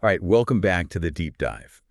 All right, welcome back to the deep dive.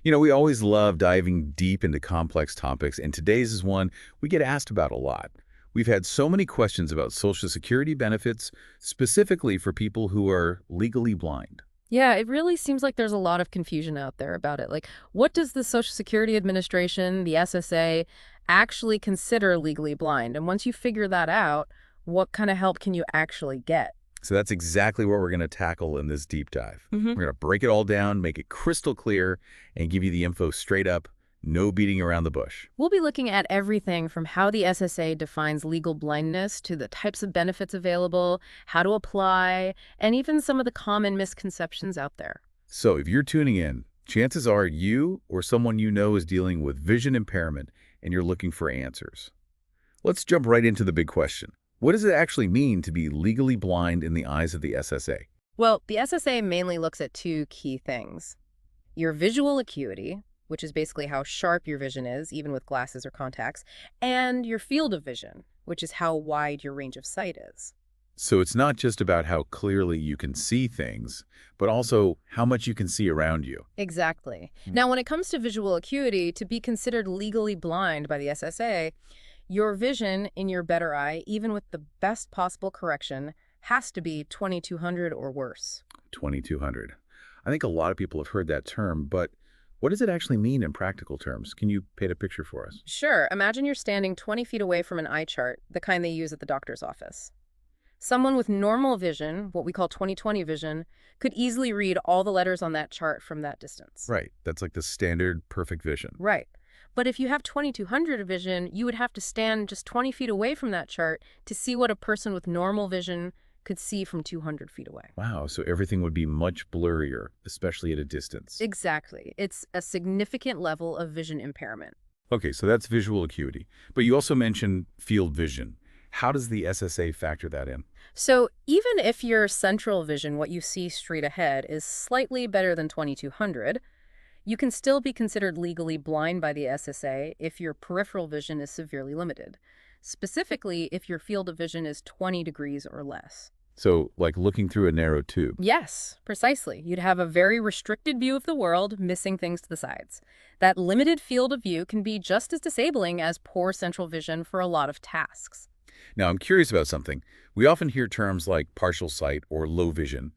We always love diving deep into complex topics, and today's is one we get asked about a lot. We've had so many questions about Social Security benefits, specifically for people who are legally blind. Yeah, it really seems like there's a lot of confusion out there about it. Like, what does the Social Security Administration, the SSA, actually consider legally blind? And once you figure that out, what kind of help can you actually get? So that's exactly what we're going to tackle in this deep dive. hmm We're going to break it all down, make it crystal clear, and give you the info straight up, no beating around the bush. We'll be looking at everything from how the SSA defines legal blindness to the types of benefits available, how to apply, and even some of the common misconceptions out there. So if you're tuning in, chances are you or someone you know is dealing with vision impairment and you're looking for answers. Let's jump right into the big question. What does it actually mean to be legally blind in the eyes of the SSA? Well, the SSA mainly looks at two key things: your visual acuity, which is basically how sharp your vision is, even with glasses or contacts, and your field of vision, which is how wide your range of sight is. So it's not just about how clearly you can see things, but also how much you can see around you. Exactly. Hmm. Now, when it comes to visual acuity, to be considered legally blind by the SSA, your vision in your better eye, even with the best possible correction, has to be 2200 or worse. 2200. I think a lot of people have heard that term, but what does it actually mean in practical terms? Can you paint a picture for us? Sure, imagine you're standing 20 feet away from an eye chart, the kind they use at the doctor's office. Someone with normal vision, what we call 20/20 vision, could easily read all the letters on that chart from that distance. Right. That's like the standard perfect vision. Right. But if you have 2200 vision, you would have to stand just 20 feet away from that chart to see what a person with normal vision could see from 200 feet away. Wow, so everything would be much blurrier, especially at a distance. Exactly. It's a significant level of vision impairment. Okay, so that's visual acuity. But you also mentioned field vision. How does the SSA factor that in? So even if your central vision, what you see straight ahead, is slightly better than 2200, you can still be considered legally blind by the SSA if your peripheral vision is severely limited, specifically if your field of vision is 20 degrees or less. So, like looking through a narrow tube. Yes, precisely. You'd have a very restricted view of the world, missing things to the sides. That limited field of view can be just as disabling as poor central vision for a lot of tasks. Now, I'm curious about something. We often hear terms like partial sight or low vision.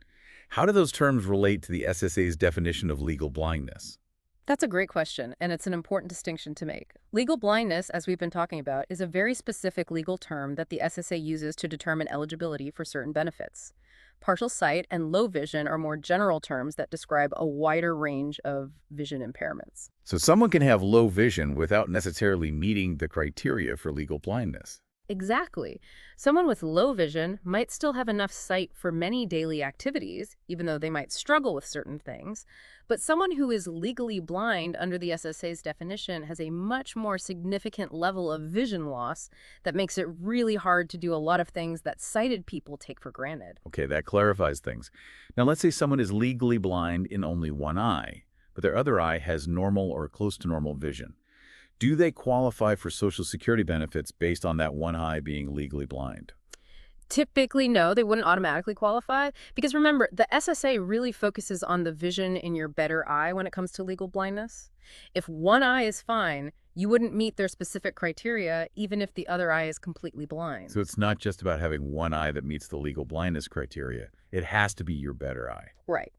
How do those terms relate to the SSA's definition of legal blindness? That's a great question, and it's an important distinction to make. Legal blindness, as we've been talking about, is a very specific legal term that the SSA uses to determine eligibility for certain benefits. Partial sight and low vision are more general terms that describe a wider range of vision impairments. So someone can have low vision without necessarily meeting the criteria for legal blindness. Exactly. Someone with low vision might still have enough sight for many daily activities, even though they might struggle with certain things. But someone who is legally blind under the SSA's definition has a much more significant level of vision loss that makes it really hard to do a lot of things that sighted people take for granted. Okay, that clarifies things. Now, let's say someone is legally blind in only one eye, but their other eye has normal or close to normal vision. Do they qualify for Social Security benefits based on that one eye being legally blind? Typically, no, they wouldn't automatically qualify because remember, the SSA really focuses on the vision in your better eye when it comes to legal blindness. If one eye is fine, you wouldn't meet their specific criteria even if the other eye is completely blind. So it's not just about having one eye that meets the legal blindness criteria. It has to be your better eye. Right.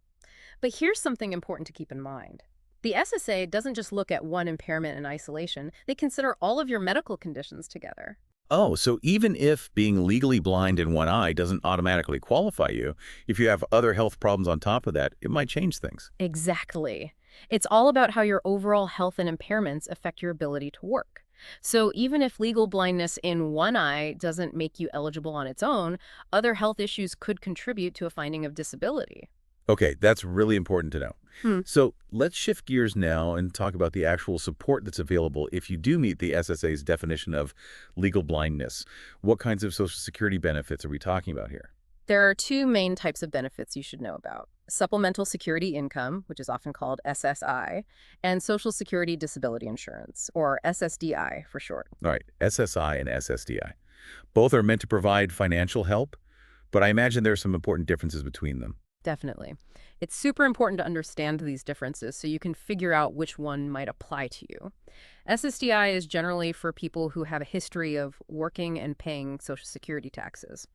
But here's something important to keep in mind. The SSA doesn't just look at one impairment in isolation, they consider all of your medical conditions together. Oh, so even if being legally blind in one eye doesn't automatically qualify you, if you have other health problems on top of that, it might change things. Exactly. It's all about how your overall health and impairments affect your ability to work. So even if legal blindness in one eye doesn't make you eligible on its own, other health issues could contribute to a finding of disability. Okay, that's really important to know. Hmm. So let's shift gears now and talk about the actual support that's available if you do meet the SSA's definition of legal blindness. What kinds of Social Security benefits are we talking about here? There are two main types of benefits you should know about: Supplemental Security Income, which is often called SSI, and Social Security Disability Insurance, or SSDI for short. All right, SSI and SSDI. Both are meant to provide financial help, but I imagine there are some important differences between them. Definitely. It's super important to understand these differences so you can figure out which one might apply to you. SSDI is generally for people who have a history of working and paying Social Security taxes.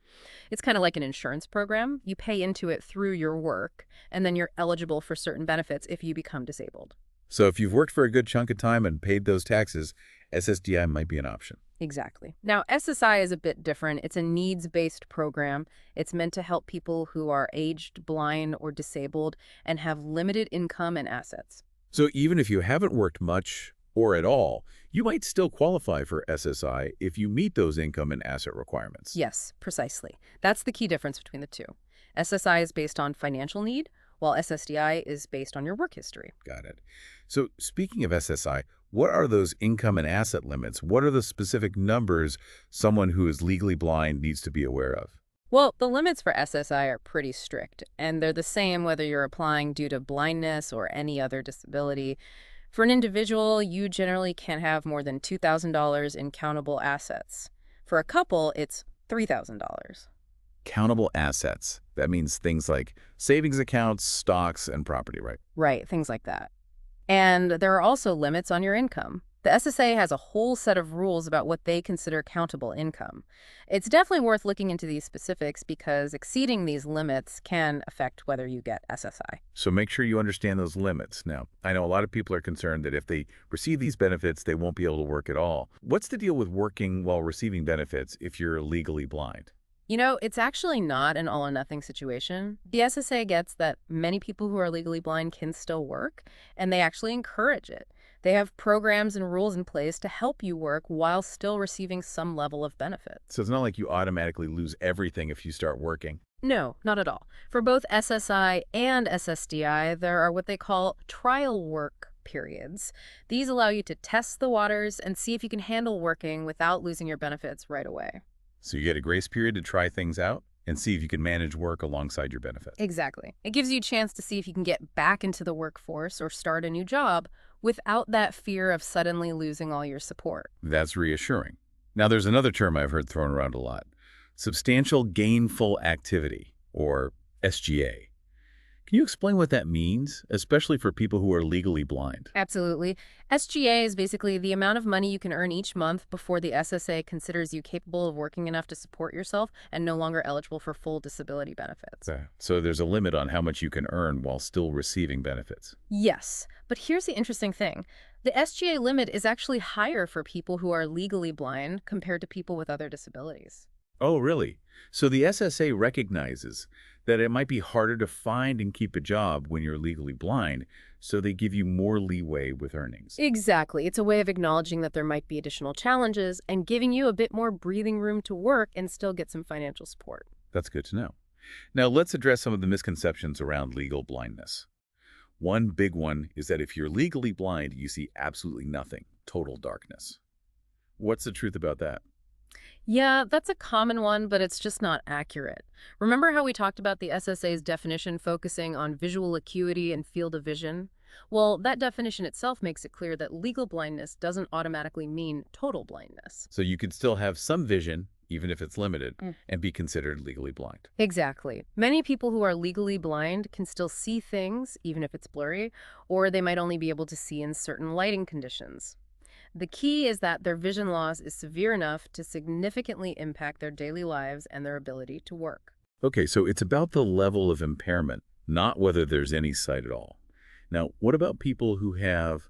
It's kind of like an insurance program. You pay into it through your work, and then you're eligible for certain benefits if you become disabled. So if you've worked for a good chunk of time and paid those taxes, SSDI might be an option. Exactly. Now, SSI is a bit different. It's a needs-based program. It's meant to help people who are aged, blind, or disabled and have limited income and assets. So even if you haven't worked much or at all, you might still qualify for SSI if you meet those income and asset requirements. Yes, precisely. That's the key difference between the two. SSI is based on financial need, while SSDI is based on your work history. Got it. So speaking of SSI, what are those income and asset limits? What are the specific numbers someone who is legally blind needs to be aware of? Well, the limits for SSI are pretty strict, and they're the same whether you're applying due to blindness or any other disability. For an individual, you generally can't have more than $2,000 in countable assets. For a couple, it's $3,000. Countable assets. That means things like savings accounts, stocks, and property, right? Right, things like that. And there are also limits on your income. The SSA has a whole set of rules about what they consider countable income. It's definitely worth looking into these specifics because exceeding these limits can affect whether you get SSI. So make sure you understand those limits. Now, I know a lot of people are concerned that if they receive these benefits, they won't be able to work at all. What's the deal with working while receiving benefits if you're legally blind? You know, it's actually not an all-or-nothing situation. The SSA gets that many people who are legally blind can still work, and they actually encourage it. They have programs and rules in place to help you work while still receiving some level of benefit. So it's not like you automatically lose everything if you start working. No, not at all. For both SSI and SSDI, there are what they call trial work periods. These allow you to test the waters and see if you can handle working without losing your benefits right away. So you get a grace period to try things out and see if you can manage work alongside your benefit. Exactly. It gives you a chance to see if you can get back into the workforce or start a new job without that fear of suddenly losing all your support. That's reassuring. Now, there's another term I've heard thrown around a lot: substantial gainful activity, or SGA. Can you explain what that means, especially for people who are legally blind? Absolutely. SGA is basically the amount of money you can earn each month before the SSA considers you capable of working enough to support yourself and no longer eligible for full disability benefits. So there's a limit on how much you can earn while still receiving benefits. Yes, but here's the interesting thing. The SGA limit is actually higher for people who are legally blind compared to people with other disabilities. Oh, really? So the SSA recognizes that it might be harder to find and keep a job when you're legally blind, so they give you more leeway with earnings. Exactly. It's a way of acknowledging that there might be additional challenges and giving you a bit more breathing room to work and still get some financial support. That's good to know. Now, let's address some of the misconceptions around legal blindness. One big one is that if you're legally blind, you see absolutely nothing, total darkness. What's the truth about that? Yeah, that's a common one, but it's just not accurate. Remember how we talked about the SSA's definition focusing on visual acuity and field of vision? Well, that definition itself makes it clear that legal blindness doesn't automatically mean total blindness. So you could still have some vision, even if it's limited, and be considered legally blind. Exactly. Many people who are legally blind can still see things, even if it's blurry, or they might only be able to see in certain lighting conditions. The key is that their vision loss is severe enough to significantly impact their daily lives and their ability to work. Okay, so it's about the level of impairment, not whether there's any sight at all. Now, what about people who have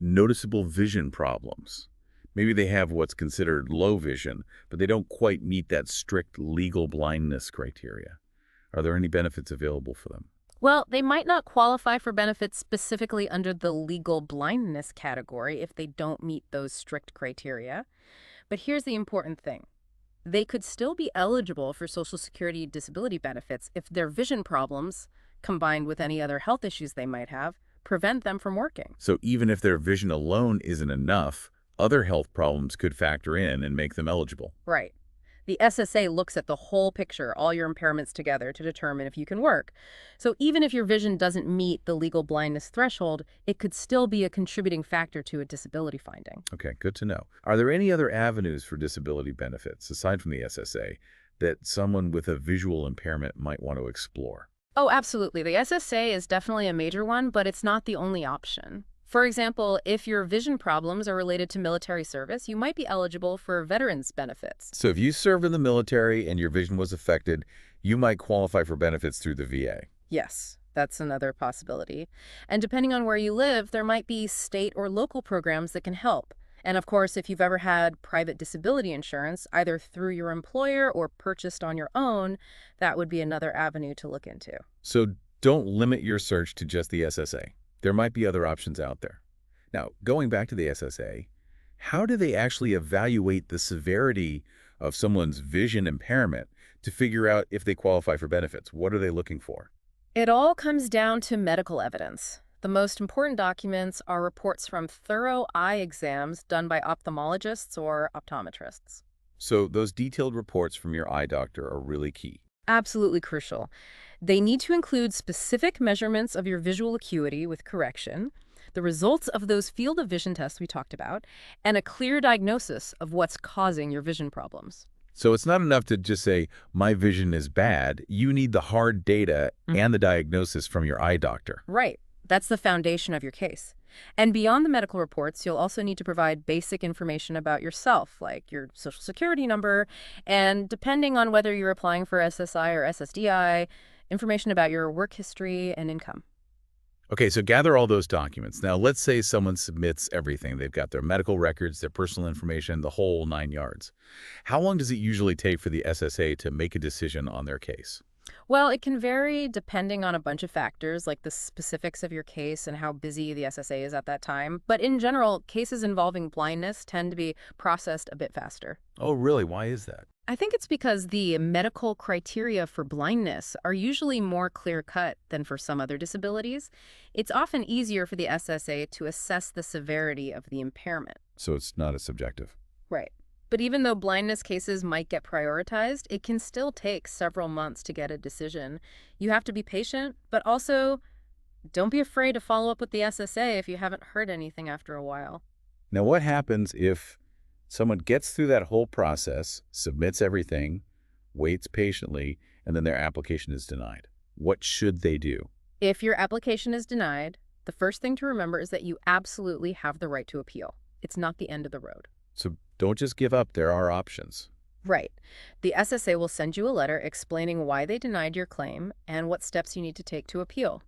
noticeable vision problems? Maybe they have what's considered low vision, but they don't quite meet that strict legal blindness criteria. Are there any benefits available for them? Well, they might not qualify for benefits specifically under the legal blindness category if they don't meet those strict criteria. But here's the important thing. They could still be eligible for Social Security disability benefits if their vision problems, combined with any other health issues they might have, prevent them from working. So even if their vision alone isn't enough, other health problems could factor in and make them eligible. Right. The SSA looks at the whole picture, all your impairments together, to determine if you can work. So even if your vision doesn't meet the legal blindness threshold, it could still be a contributing factor to a disability finding. Okay, good to know. Are there any other avenues for disability benefits, aside from the SSA, that someone with a visual impairment might want to explore? Oh, absolutely. The SSA is definitely a major one, but it's not the only option. For example, if your vision problems are related to military service, you might be eligible for veterans benefits. So if you served in the military and your vision was affected, you might qualify for benefits through the VA. Yes, that's another possibility. And depending on where you live, there might be state or local programs that can help. And of course, if you've ever had private disability insurance, either through your employer or purchased on your own, that would be another avenue to look into. So don't limit your search to just the SSA. There might be other options out there. Now, going back to the SSA, how do they actually evaluate the severity of someone's vision impairment to figure out if they qualify for benefits? What are they looking for? It all comes down to medical evidence. The most important documents are reports from thorough eye exams done by ophthalmologists or optometrists. So those detailed reports from your eye doctor are really key. Absolutely crucial. They need to include specific measurements of your visual acuity with correction, the results of those field of vision tests we talked about, and a clear diagnosis of what's causing your vision problems. So it's not enough to just say, my vision is bad. You need the hard data and the diagnosis from your eye doctor. Right. That's the foundation of your case. And beyond the medical reports, you'll also need to provide basic information about yourself, like your social security number, and depending on whether you're applying for SSI or SSDI, information about your work history and income. Okay, so gather all those documents. Now, let's say someone submits everything. They've got their medical records, their personal information, the whole 9 yards. How long does it usually take for the SSA to make a decision on their case? Well, it can vary depending on a bunch of factors, like the specifics of your case and how busy the SSA is at that time. But in general, cases involving blindness tend to be processed a bit faster. Oh, really? Why is that? I think it's because the medical criteria for blindness are usually more clear-cut than for some other disabilities. It's often easier for the SSA to assess the severity of the impairment. So it's not as subjective. Right. But even though blindness cases might get prioritized, it can still take several months to get a decision. You have to be patient, but also don't be afraid to follow up with the SSA if you haven't heard anything after a while. Now, what happens if someone gets through that whole process, submits everything, waits patiently, and then their application is denied? What should they do? If your application is denied, the first thing to remember is that you absolutely have the right to appeal. It's not the end of the road. So don't just give up. There are options. Right. The SSA will send you a letter explaining why they denied your claim and what steps you need to take to appeal.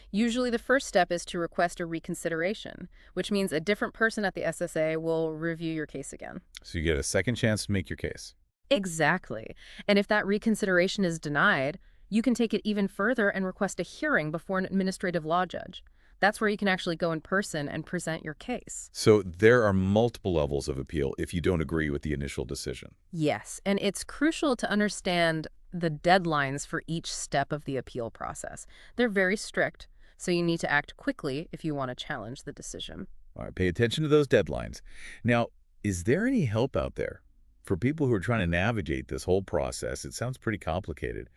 Usually the first step is to request a reconsideration, which means a different person at the SSA will review your case again. So you get a second chance to make your case. Exactly. And if that reconsideration is denied, you can take it even further and request a hearing before an administrative law judge. That's where you can actually go in person and present your case. So there are multiple levels of appeal if you don't agree with the initial decision. Yes, and it's crucial to understand the deadlines for each step of the appeal process. They're very strict, so you need to act quickly if you want to challenge the decision. All right, pay attention to those deadlines. Now, is there any help out there for people who are trying to navigate this whole process? It sounds pretty complicated.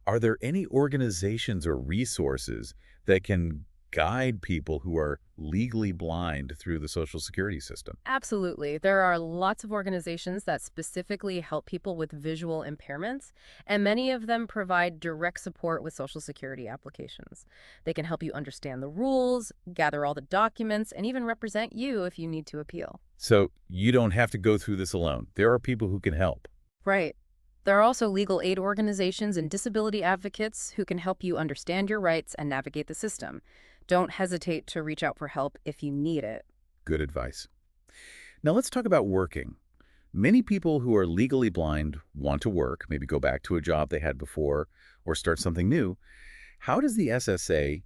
Are there any organizations or resources that can guide people who are legally blind through the Social Security system? Absolutely. There are lots of organizations that specifically help people with visual impairments, and many of them provide direct support with Social Security applications. They can help you understand the rules, gather all the documents, and even represent you if you need to appeal. So you don't have to go through this alone. There are people who can help. Right. There are also legal aid organizations and disability advocates who can help you understand your rights and navigate the system. Don't hesitate to reach out for help if you need it. Good advice. Now let's talk about working. Many people who are legally blind want to work, maybe go back to a job they had before or start something new. How does the SSA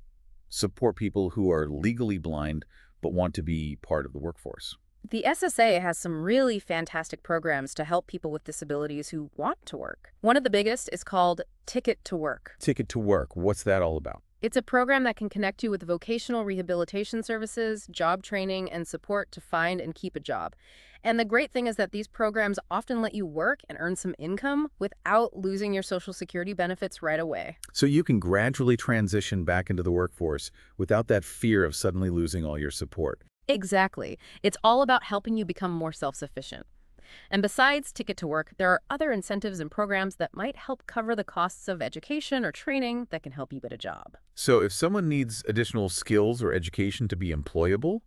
support people who are legally blind but want to be part of the workforce? The SSA has some really fantastic programs to help people with disabilities who want to work. One of the biggest is called Ticket to Work. Ticket to Work, what's that all about? It's a program that can connect you with vocational rehabilitation services, job training, and support to find and keep a job. And the great thing is that these programs often let you work and earn some income without losing your Social Security benefits right away. So you can gradually transition back into the workforce without that fear of suddenly losing all your support. Exactly. It's all about helping you become more self-sufficient. And besides Ticket to Work, there are other incentives and programs that might help cover the costs of education or training that can help you get a job. So if someone needs additional skills or education to be employable,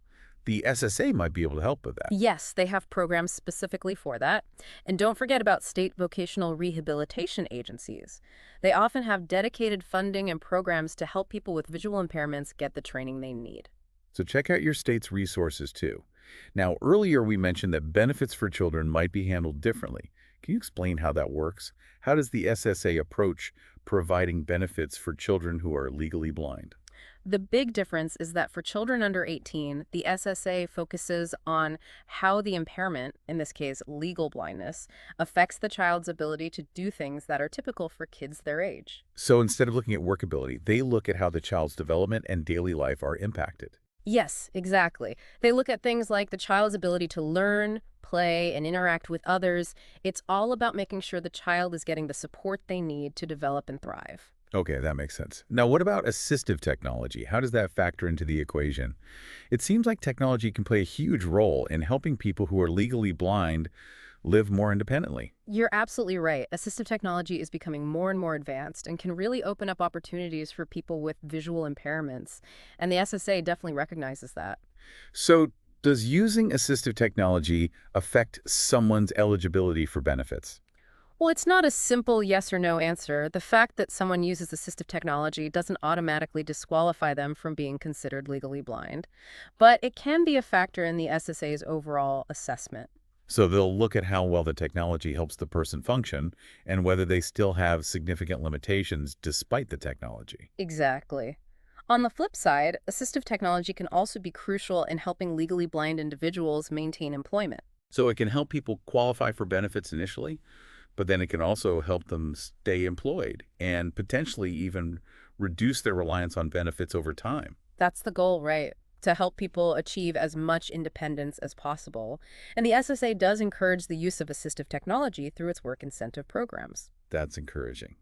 the SSA might be able to help with that. Yes, they have programs specifically for that. And don't forget about state vocational rehabilitation agencies. They often have dedicated funding and programs to help people with visual impairments get the training they need. So check out your state's resources too. Now, earlier we mentioned that benefits for children might be handled differently. Can you explain how that works? How does the SSA approach providing benefits for children who are legally blind? The big difference is that for children under 18, the SSA focuses on how the impairment, in this case legal blindness, affects the child's ability to do things that are typical for kids their age. So instead of looking at workability, they look at how the child's development and daily life are impacted. Yes, exactly. They look at things like the child's ability to learn, play, and interact with others. It's all about making sure the child is getting the support they need to develop and thrive. Okay, that makes sense. Now, what about assistive technology? How does that factor into the equation? It seems like technology can play a huge role in helping people who are legally blind live more independently. You're absolutely right. Assistive technology is becoming more and more advanced and can really open up opportunities for people with visual impairments. And the SSA definitely recognizes that. So, does using assistive technology affect someone's eligibility for benefits? Well, it's not a simple yes or no answer. The fact that someone uses assistive technology doesn't automatically disqualify them from being considered legally blind, but it can be a factor in the SSA's overall assessment. So, they'll look at how well the technology helps the person function and whether they still have significant limitations despite the technology. Exactly. On the flip side, assistive technology can also be crucial in helping legally blind individuals maintain employment. So, it can help people qualify for benefits initially, but then it can also help them stay employed and potentially even reduce their reliance on benefits over time. That's the goal, right? To help people achieve as much independence as possible. And the SSA does encourage the use of assistive technology through its work incentive programs. That's encouraging.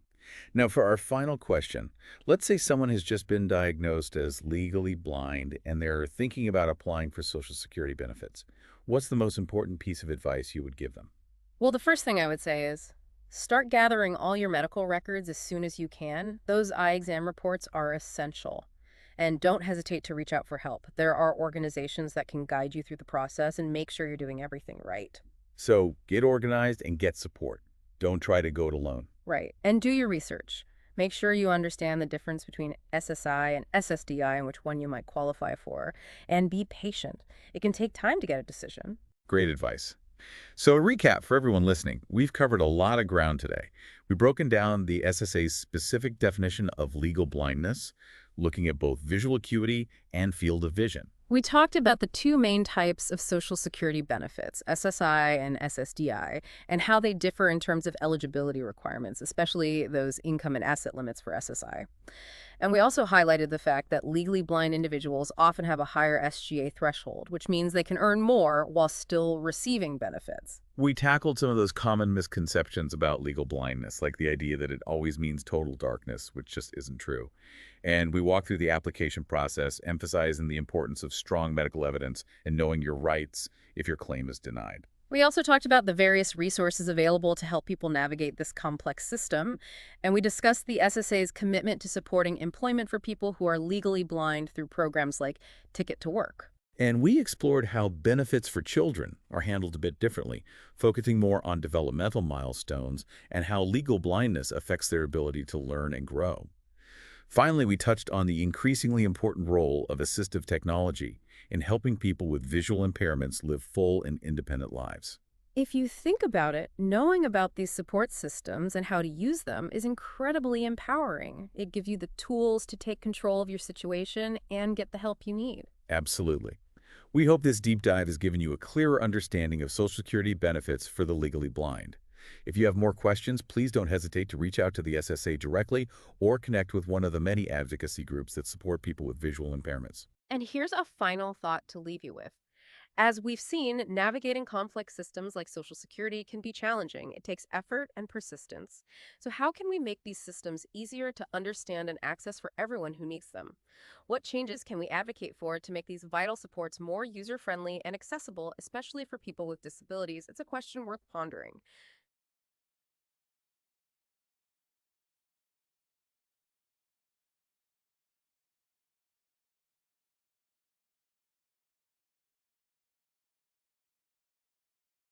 Now, for our final question, let's say someone has just been diagnosed as legally blind and they're thinking about applying for Social Security benefits. What's the most important piece of advice you would give them? Well, the first thing I would say is start gathering all your medical records as soon as you can. Those eye exam reports are essential. And don't hesitate to reach out for help. There are organizations that can guide you through the process and make sure you're doing everything right. So get organized and get support. Don't try to go it alone. Right. And do your research. Make sure you understand the difference between SSI and SSDI and which one you might qualify for. And be patient. It can take time to get a decision. Great advice. So a recap for everyone listening, we've covered a lot of ground today. We've broken down the SSA's specific definition of legal blindness, looking at both visual acuity and field of vision. We talked about the two main types of Social Security benefits, SSI and SSDI, and how they differ in terms of eligibility requirements, especially those income and asset limits for SSI. And we also highlighted the fact that legally blind individuals often have a higher SGA threshold, which means they can earn more while still receiving benefits. We tackled some of those common misconceptions about legal blindness, like the idea that it always means total darkness, which just isn't true. And we walked through the application process, emphasizing the importance of strong medical evidence and knowing your rights if your claim is denied. We also talked about the various resources available to help people navigate this complex system, and we discussed the SSA's commitment to supporting employment for people who are legally blind through programs like Ticket to Work. And we explored how benefits for children are handled a bit differently, focusing more on developmental milestones and how legal blindness affects their ability to learn and grow. Finally, we touched on the increasingly important role of assistive technology in helping people with visual impairments live full and independent lives. If you think about it, knowing about these support systems and how to use them is incredibly empowering. It gives you the tools to take control of your situation and get the help you need. Absolutely. We hope this deep dive has given you a clearer understanding of Social Security benefits for the legally blind. If you have more questions, please don't hesitate to reach out to the SSA directly or connect with one of the many advocacy groups that support people with visual impairments. And here's a final thought to leave you with. As we've seen, navigating complex systems like Social Security can be challenging. It takes effort and persistence. So, how can we make these systems easier to understand and access for everyone who needs them? What changes can we advocate for to make these vital supports more user friendly and accessible, especially for people with disabilities? It's a question worth pondering.